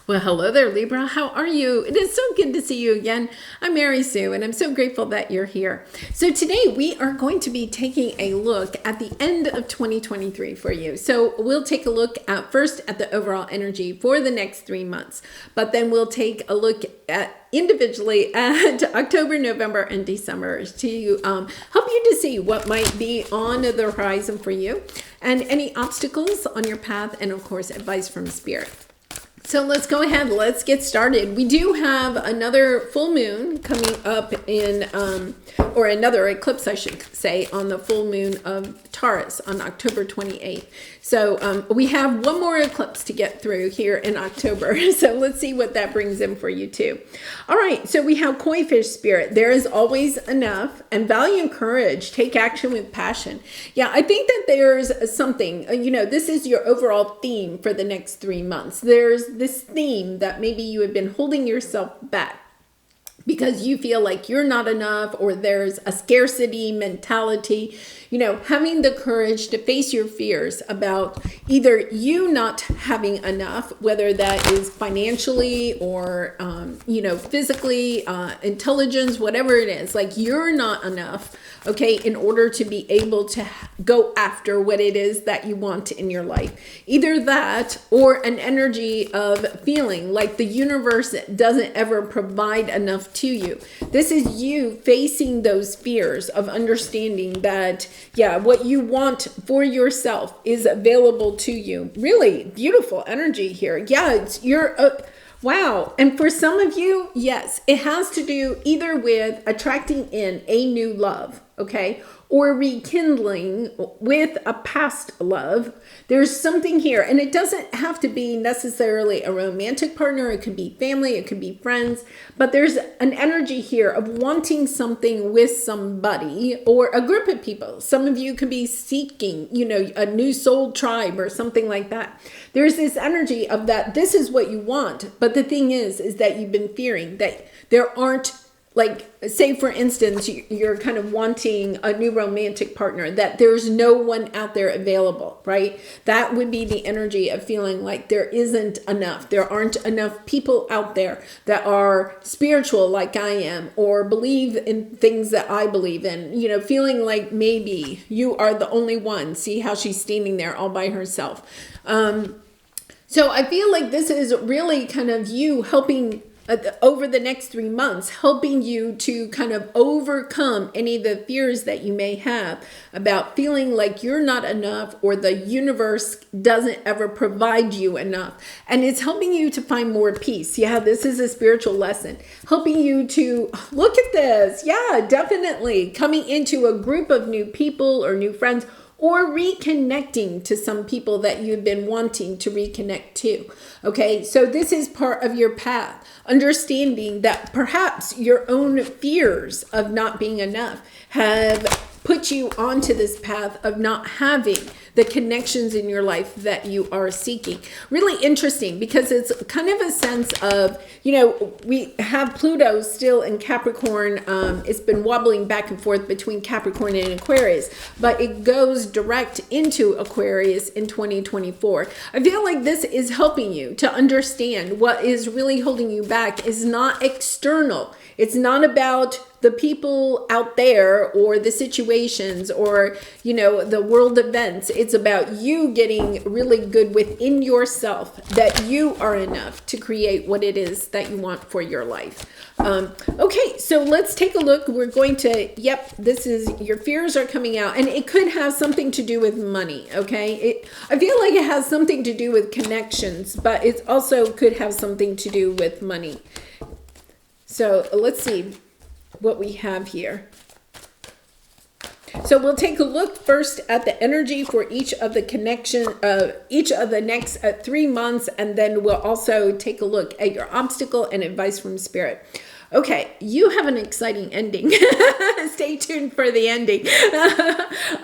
Well, hello there, Libra. How are you? It is so good to see you again. I'm Mary Sue, and I'm so grateful that you're here. So today we are going to be taking a look at the end of 2023 for you. So we'll take a look at first at the overall energy for the next 3 months, but then we'll take a look at individually at October, November, and December to help you to see what might be on the horizon for you and any obstacles on your path, and of course, advice from Spirit. So let's go ahead. Let's get started. We do have another full moon coming up in, or another eclipse, I should say, on the full moon of Taurus on October 28th. So we have one more eclipse to get through here in October. So let's see what that brings in for you too. All right. So we have Koi Fish Spirit. There is always enough, and value and courage. Take action with passion. Yeah, I think that there's something, this is your overall theme for the next 3 months. There's this theme that maybe you have been holding yourself back because you feel like you're not enough, or there's a scarcity mentality, having the courage to face your fears about either you not having enough, whether that is financially or, physically, intelligence, whatever it is, like you're not enough, okay, in order to be able to go after what it is that you want in your life. Either that or an energy of feeling like the universe doesn't ever provide enough to you. This is you facing those fears of understanding that, what you want for yourself is available to you. Really beautiful energy here. Yeah, wow. And for some of you, yes, it has to do either with attracting in a new love, okay, or rekindling with a past love. There's something here, and it doesn't have to be necessarily a romantic partner. It could be family, it could be friends, but there's an energy here of wanting something with somebody or a group of people. Some of you could be seeking, a new soul tribe or something like that. There's this energy of that this is what you want, but the thing is that you've been fearing that there aren't, like, say for instance, you're kind of wanting a new romantic partner, that there's no one out there available, right? That would be the energy of feeling like there isn't enough. There aren't enough people out there that are spiritual like I am, or believe in things that I believe in, feeling like maybe you are the only one. See how she's standing there all by herself. So I feel like this is really kind of you helping over the next 3 months, helping you to kind of overcome any of the fears that you may have about feeling like you're not enough, or the universe doesn't ever provide you enough. And it's helping you to find more peace. Yeah, this is a spiritual lesson, helping you to look at this. Yeah, definitely coming into a group of new people or new friends, or reconnecting to some people that you've been wanting to reconnect to. Okay, so this is part of your path. Understanding that perhaps your own fears of not being enough have put you onto this path of not having the connections in your life that you are seeking. Really interesting, because it's kind of a sense of, we have Pluto still in Capricorn. It's been wobbling back and forth between Capricorn and Aquarius, but it goes direct into Aquarius in 2024. I feel like this is helping you to understand what is really holding you back is not external. It's not about the people out there or the situations or, the world events. It's about you getting really good within yourself, that you are enough to create what it is that you want for your life. Okay, so let's take a look. We're going to, this is your fears are coming out, and it could have something to do with money, okay? I feel like it has something to do with connections, but it also could have something to do with money. So let's see what we have here. So we'll take a look first at the energy for each of the each of the next 3 months, and then we'll also take a look at your obstacle and advice from Spirit. Okay, you have an exciting ending. Stay tuned for the ending.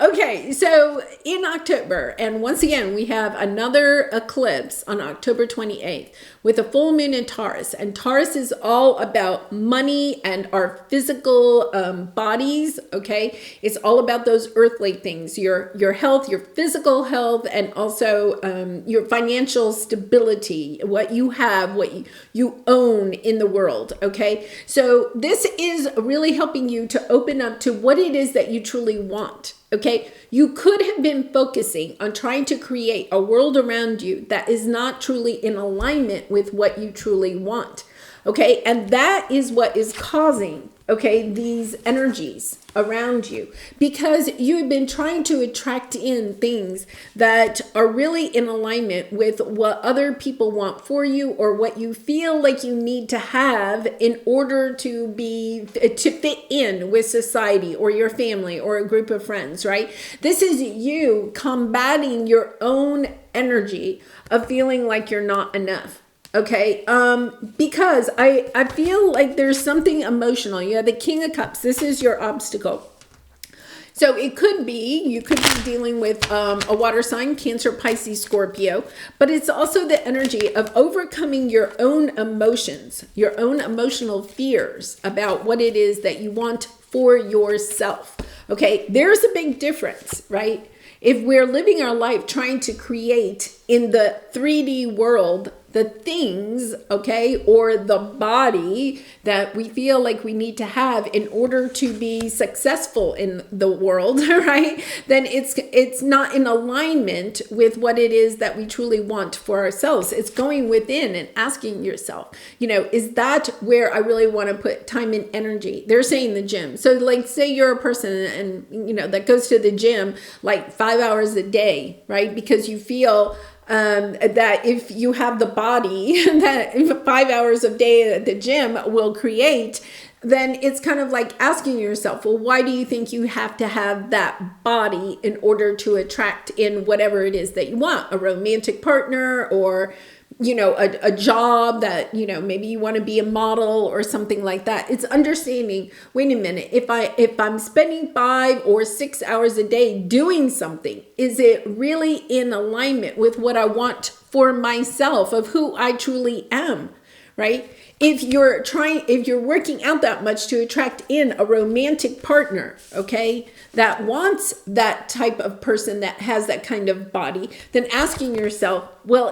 Okay, so in October, and once again, we have another eclipse on October 28th with a full moon in Taurus. And Taurus is all about money and our physical bodies, okay? It's all about those earthly things, your health, your physical health, and also your financial stability, what you have, what you own in the world, okay? So this is really helping you to open up to what it is that you truly want. Okay, you could have been focusing on trying to create a world around you that is not truly in alignment with what you truly want. Okay, and that is what is causing, okay, these energies around you, because you've been trying to attract in things that are really in alignment with what other people want for you, or what you feel like you need to have in order to fit in with society or your family or a group of friends, right? This is you combating your own energy of feeling like you're not enough. Okay, because I feel like there's something emotional. You have the King of Cups. This is your obstacle. So it could be, you could be dealing with a water sign, Cancer, Pisces, Scorpio, but it's also the energy of overcoming your own emotions, your own emotional fears about what it is that you want for yourself. Okay, there's a big difference, right? If we're living our life trying to create in the 3D world the things, okay, or the body that we feel like we need to have in order to be successful in the world, right? Then it's not in alignment with what it is that we truly want for ourselves. It's going within and asking yourself, is that where I really want to put time and energy? They're saying the gym. So like, say you're a person and, that goes to the gym like 5 hours a day, right? Because you feel that if you have the body that 5 hours a day at the gym will create, then it's kind of like asking yourself, well, why do you think you have to have that body in order to attract in whatever it is that you want? A romantic partner, or a job that, maybe you want to be a model or something like that. It's understanding, wait a minute, if I'm spending 5 or 6 hours a day doing something, is it really in alignment with what I want for myself, of who I truly am, right? If you're working out that much to attract in a romantic partner, okay, that wants that type of person that has that kind of body, then asking yourself, well,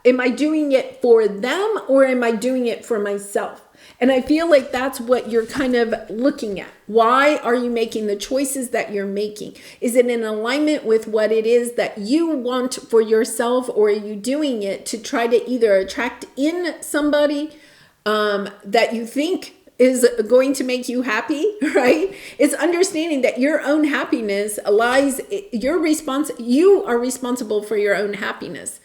am I doing it for them, or am I doing it for myself? And I feel like that's what you're kind of looking at. Why are you making the choices that you're making? Is it in alignment with what it is that you want for yourself, or are you doing it to try to either attract in somebody that you think is going to make you happy, right? It's understanding that your own happiness lies, you are responsible for your own happiness.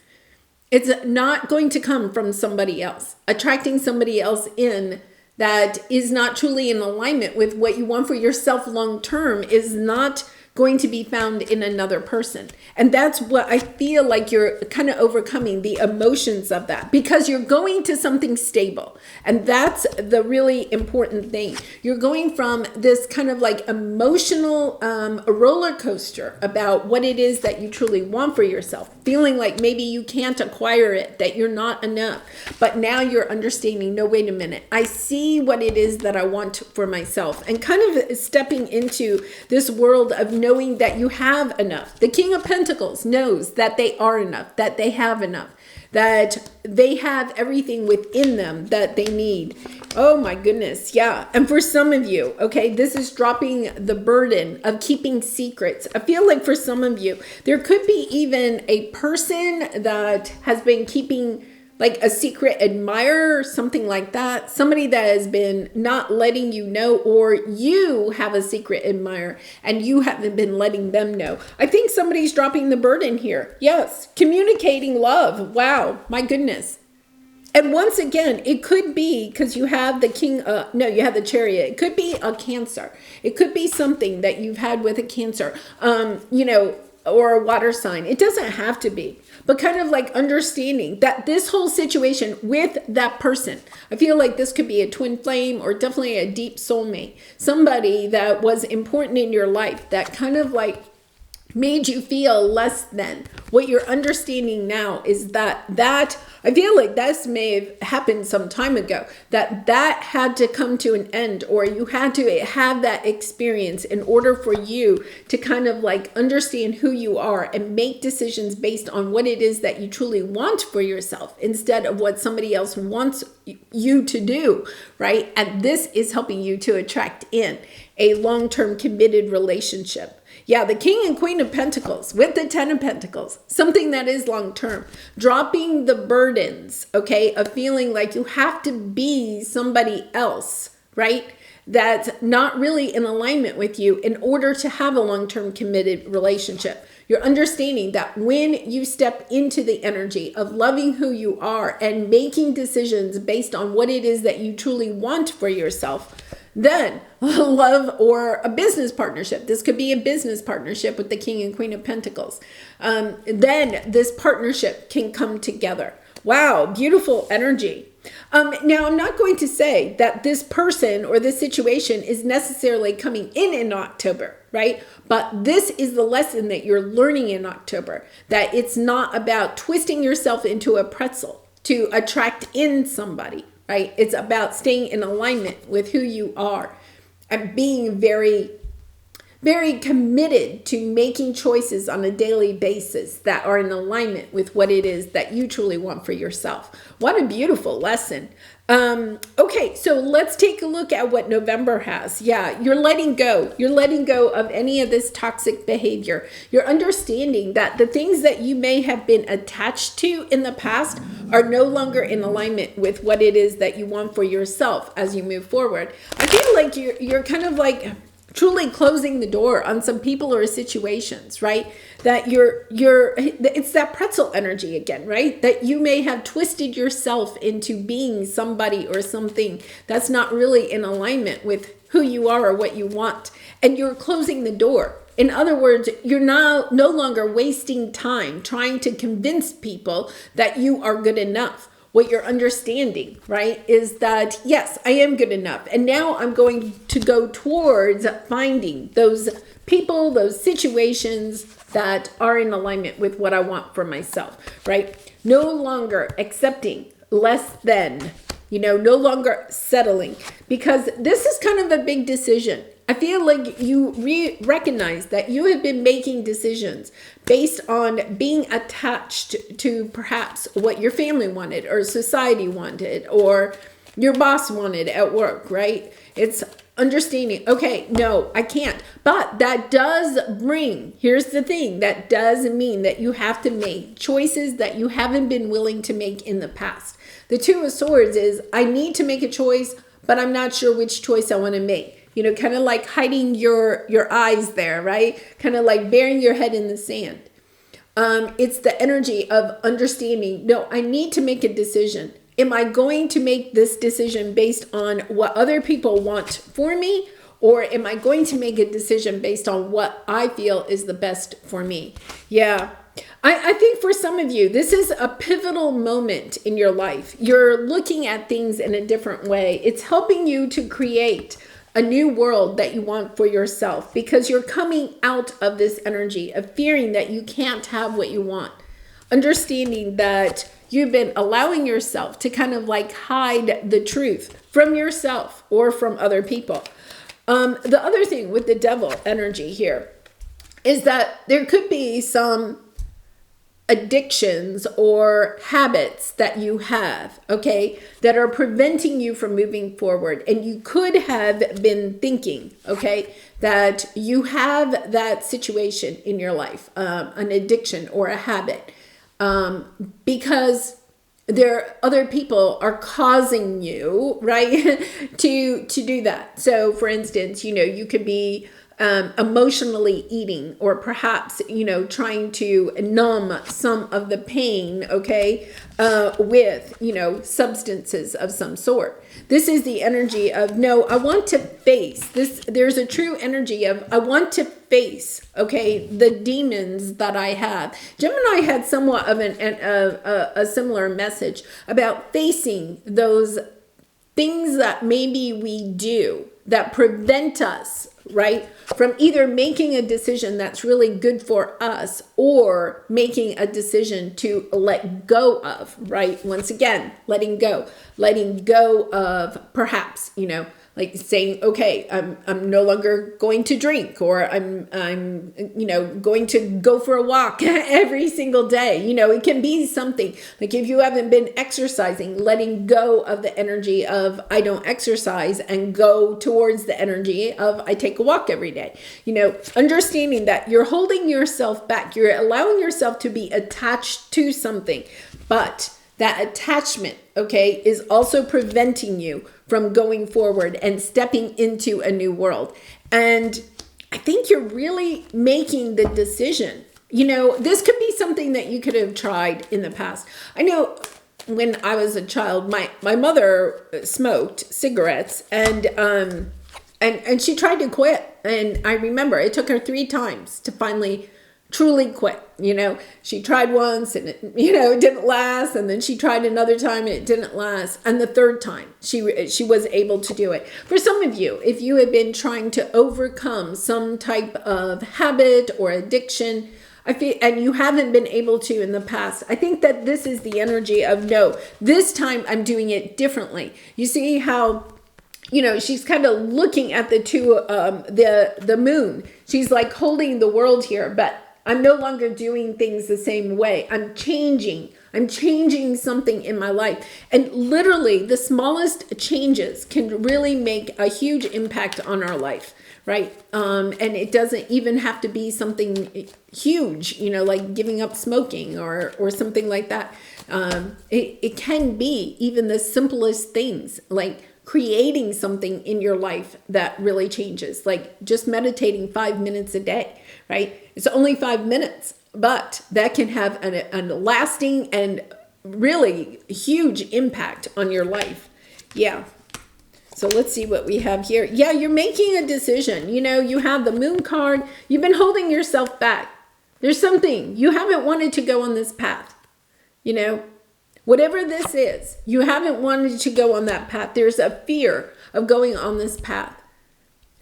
It's not going to come from somebody else. Attracting somebody else in that is not truly in alignment with what you want for yourself long term is not going to be found in another person. And that's what I feel like you're kind of overcoming, the emotions of that, because you're going to something stable. And that's the really important thing. You're going from this kind of like emotional roller coaster about what it is that you truly want for yourself, feeling like maybe you can't acquire it, that you're not enough. But now you're understanding, no, wait a minute, I see what it is that I want for myself, and kind of stepping into this world of knowing that you have enough. The King of Pentacles knows that they are enough, that they have enough, that they have everything within them that they need. Oh my goodness, yeah. And for some of you, okay, this is dropping the burden of keeping secrets. I feel like for some of you, there could be even a person that has been keeping like a secret admirer or something like that. Somebody that has been not letting you know, or you have a secret admirer and you haven't been letting them know. I think somebody's dropping the burden here. Yes, communicating love. Wow, my goodness. And once again, it could be because you have the you have the Chariot. It could be a Cancer. It could be something that you've had with a Cancer, or a water sign. It doesn't have to be. but kind of like understanding that this whole situation with that person, I feel like this could be a twin flame or definitely a deep soulmate, somebody that was important in your life that kind of like made you feel less than. What you're understanding now is that I feel like this may have happened some time ago, that had to come to an end, or you had to have that experience in order for you to kind of like understand who you are and make decisions based on what it is that you truly want for yourself instead of what somebody else wants you to do, right? And this is helping you to attract in a long-term committed relationship. Yeah, the King and Queen of Pentacles with the 10 of Pentacles, something that is long-term, dropping the burdens, okay, of feeling like you have to be somebody else, right? That's not really in alignment with you in order to have a long-term committed relationship. You're understanding that when you step into the energy of loving who you are and making decisions based on what it is that you truly want for yourself, then love or a business partnership. This could be a business partnership with the King and Queen of Pentacles. Then this partnership can come together. Wow, beautiful energy. Now, I'm not going to say that this person or this situation is necessarily coming in October, right? But this is the lesson that you're learning in October, that it's not about twisting yourself into a pretzel to attract in somebody, right? It's about staying in alignment with who you are and being very, very committed to making choices on a daily basis that are in alignment with what it is that you truly want for yourself. What a beautiful lesson. Okay, so let's take a look at what November has. Yeah, you're letting go. You're letting go of any of this toxic behavior. You're understanding that the things that you may have been attached to in the past are no longer in alignment with what it is that you want for yourself as you move forward. I feel like you're kind of like truly closing the door on some people or situations, right? That it's that pretzel energy again, right? That you may have twisted yourself into being somebody or something that's not really in alignment with who you are or what you want. And you're closing the door. In other words, you're now no longer wasting time trying to convince people that you are good enough. What you're understanding, right, is that, yes, I am good enough. And now I'm going to go towards finding those people, those situations that are in alignment with what I want for myself, right? No longer accepting less than, no longer settling, because this is kind of a big decision. I feel like you recognize that you have been making decisions based on being attached to perhaps what your family wanted or society wanted or your boss wanted at work, right? It's understanding, okay, no, I can't. But that does here's the thing, that does mean that you have to make choices that you haven't been willing to make in the past. The Two of Swords is, I need to make a choice, but I'm not sure which choice I want to make. Kind of like hiding your eyes there, right? Kind of like burying your head in the sand. It's the energy of understanding, no, I need to make a decision. Am I going to make this decision based on what other people want for me? Or am I going to make a decision based on what I feel is the best for me? Yeah. I think for some of you, this is a pivotal moment in your life. You're looking at things in a different way. It's helping you to create a new world that you want for yourself, because you're coming out of this energy of fearing that you can't have what you want. Understanding that you've been allowing yourself to kind of like hide the truth from yourself or from other people. The other thing with the Devil energy here is that there could be some addictions or habits that you have, okay, that are preventing you from moving forward. And you could have been thinking, okay, that you have that situation in your life, an addiction or a habit, because other people are causing you, right, to do that. So for instance, you could be emotionally eating, or perhaps, trying to numb some of the pain, okay, with, substances of some sort. This is the energy of, no, I want to face this. There's a true energy of, I want to face, okay, the demons that I have. Gemini had somewhat of a similar message about facing those things that maybe we do that prevent us, right, from either making a decision that's really good for us or making a decision to let go of, right? Once again, letting go of perhaps, like saying, okay, I'm no longer going to drink, or I'm going to go for a walk every single day. It can be something like, if you haven't been exercising, letting go of the energy of I don't exercise and go towards the energy of I take a walk every day. Understanding that you're holding yourself back, you're allowing yourself to be attached to something, but that attachment, okay, is also preventing you from going forward and stepping into a new world. And I think you're really making the decision. This could be something that you could have tried in the past. I know when I was a child, my mother smoked cigarettes, and she tried to quit. And I remember it took her 3 times to finally truly quit. She tried once and it didn't last, and then she tried another time and it didn't last, and the 3rd time she was able to do it. For some of you, if you have been trying to overcome some type of habit or addiction, and you haven't been able to in the past, I think that this is the energy of, no, this time I'm doing it differently. You see how she's kind of looking at the moon. She's like holding the world here, but I'm no longer doing things the same way. I'm changing something in my life. And literally the smallest changes can really make a huge impact on our life, right? And it doesn't even have to be something huge, like giving up smoking or something like that. It can be even the simplest things, like creating something in your life that really changes, like just meditating 5 minutes a day, right? It's only 5 minutes, but that can have a lasting and really huge impact on your life. Yeah. So let's see what we have here. Yeah, you're making a decision. You have the moon card. You've been holding yourself back. There's something. You haven't wanted to go on this path. Whatever this is, you haven't wanted to go on that path. There's a fear of going on this path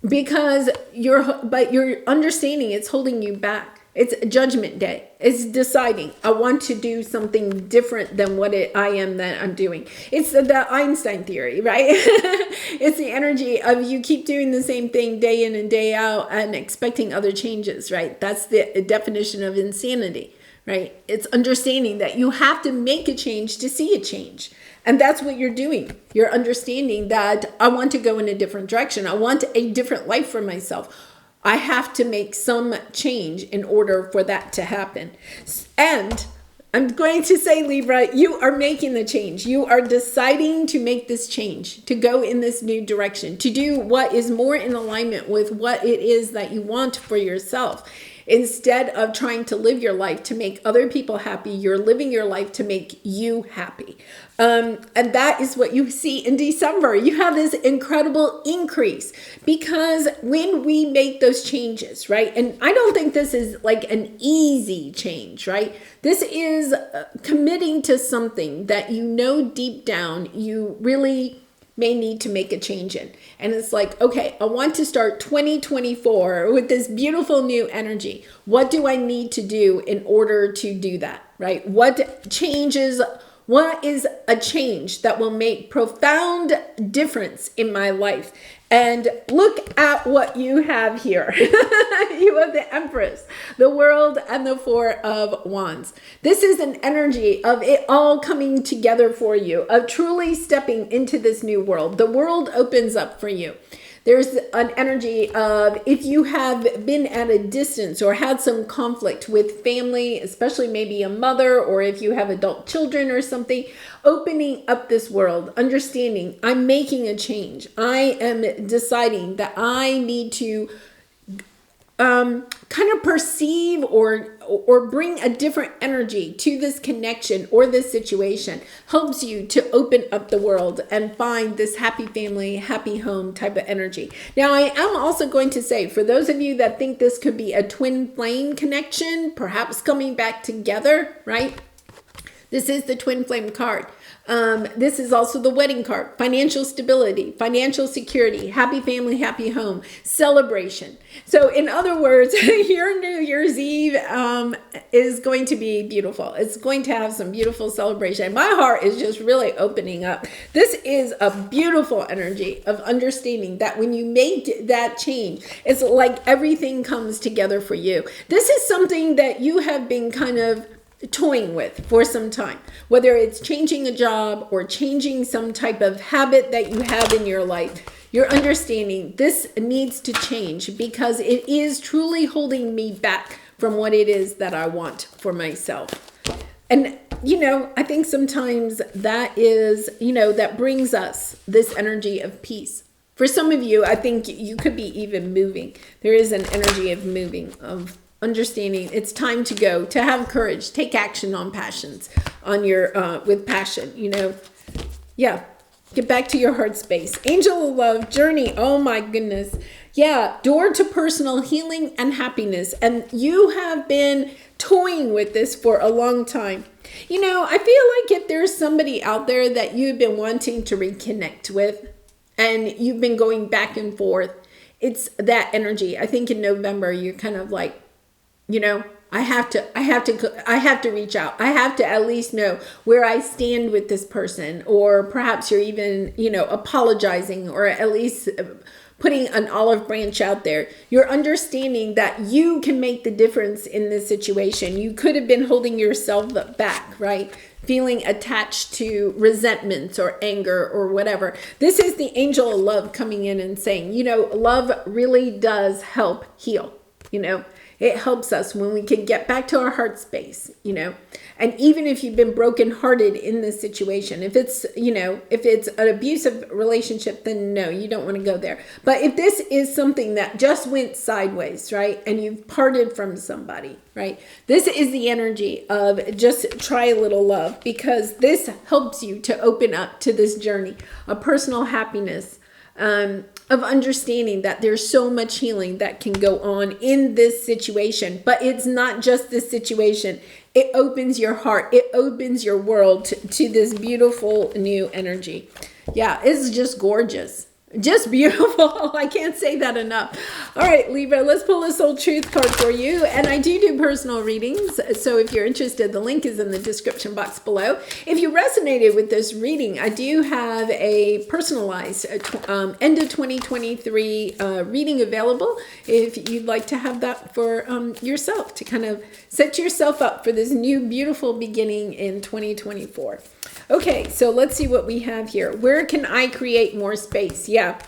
because you're understanding it's holding you back. It's Judgment Day. It's deciding, I want to do something different than what I am that I'm doing. It's the Einstein theory, right? It's the energy of you keep doing the same thing day in and day out and expecting other changes, right? That's the definition of insanity. Right? It's understanding that you have to make a change to see a change. And that's what you're doing. You're understanding that I want to go in a different direction. I want a different life for myself. I have to make some change in order for that to happen. And I'm going to say, Libra, you are making the change. You are deciding to make this change, to go in this new direction, to do what is more in alignment with what it is that you want for yourself. Instead of trying to live your life to make other people happy, you're living your life to make you happy. And that is what you see in December. You have this incredible increase because when we make those changes, right? And I don't think this is like an easy change, right? This is committing to something that deep down you really may need to make a change in. And it's like, okay, I want to start 2024 with this beautiful new energy. What do I need to do in order to do that, right? What is a change that will make profound difference in my life? And look at what you have here. You have the Empress, the World, and the 4 of Wands. This is an energy of it all coming together for you, of truly stepping into this new world. The world opens up for you. There's an energy of if you have been at a distance or had some conflict with family, especially maybe a mother, or if you have adult children or something, opening up this world, understanding I'm making a change. I am deciding that I need to kind of perceive or bring a different energy to this connection or this situation helps you to open up the world and find this happy family, happy home type of energy. Now, I am also going to say, for those of you that think this could be a twin flame connection, perhaps coming back together, right? This is the twin flame card. This is also the wedding card. Financial stability, financial security, happy family, happy home, celebration. So in other words, your New Year's Eve is going to be beautiful. It's going to have some beautiful celebration. My heart is just really opening up. This is a beautiful energy of understanding that when you make that change, it's like everything comes together for you. This is something that you have been kind of toying with for some time, whether it's changing a job or changing some type of habit that you have in your life. You're understanding this needs to change because it is truly holding me back from what it is that I want for myself. And I think sometimes that is, that brings us this energy of peace. For some of you, I think you could be even moving. There is an energy of moving, of understanding it's time to go, to have courage, take action on passions, on your, with passion, Yeah, get back to your heart space. Angel of love, journey, oh my goodness. Yeah, door to personal healing and happiness. And you have been toying with this for a long time. I feel like if there's somebody out there that you've been wanting to reconnect with and you've been going back and forth, it's that energy. I think in November, you're kind of like, I have to reach out. I have to at least know where I stand with this person, or perhaps you're even, apologizing, or at least putting an olive branch out there. You're understanding that you can make the difference in this situation. You could have been holding yourself back, right? Feeling attached to resentments or anger or whatever. This is the angel of love coming in and saying, love really does help heal, It helps us when we can get back to our heart space, and even if you've been brokenhearted in this situation, if it's an abusive relationship, then no, you don't want to go there. But if this is something that just went sideways, right, and you've parted from somebody, right, this is the energy of just try a little love, because this helps you to open up to this journey of personal happiness, of understanding that there's so much healing that can go on in this situation. But it's not just this situation. It opens your heart. It opens your world to this beautiful new energy. Yeah, it's just gorgeous. Just beautiful. I can't say that enough. All right, Libra, let's pull a soul truth card for you. And I do personal readings. So if you're interested, the link is in the description box below. If you resonated with this reading, I do have a personalized end of 2023 reading available if you'd like to have that for yourself, to kind of set yourself up for this new beautiful beginning in 2024. Okay, so let's see what we have here. Where can I create more space? Yeah.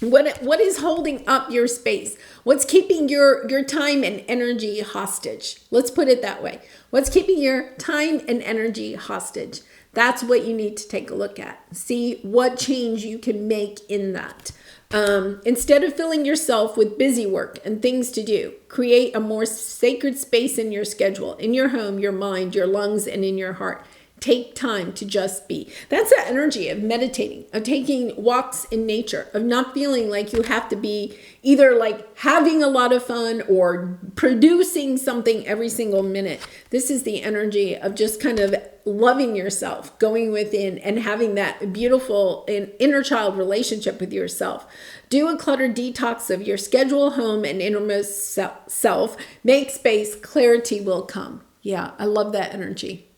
What is holding up your space? What's keeping your time and energy hostage? Let's put it that way. What's keeping your time and energy hostage? That's what you need to take a look at. See what change you can make in that. Instead of filling yourself with busy work and things to do, create a more sacred space in your schedule, in your home, your mind, your lungs, and in your heart. Take time to just be. That's the energy of meditating, of taking walks in nature, of not feeling like you have to be either like having a lot of fun or producing something every single minute. This is the energy of just kind of loving yourself, going within and having that beautiful inner child relationship with yourself. Do a clutter detox of your schedule, home, and innermost self. Make space, clarity will come. Yeah, I love that energy.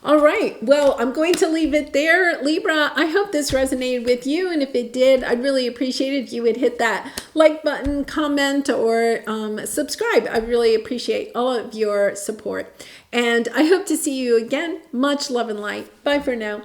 All right, well, I'm going to leave it there. Libra, I hope this resonated with you. And if it did, I'd really appreciate it if you would hit that like button, comment, or subscribe. I really appreciate all of your support. And I hope to see you again. Much love and light. Bye for now.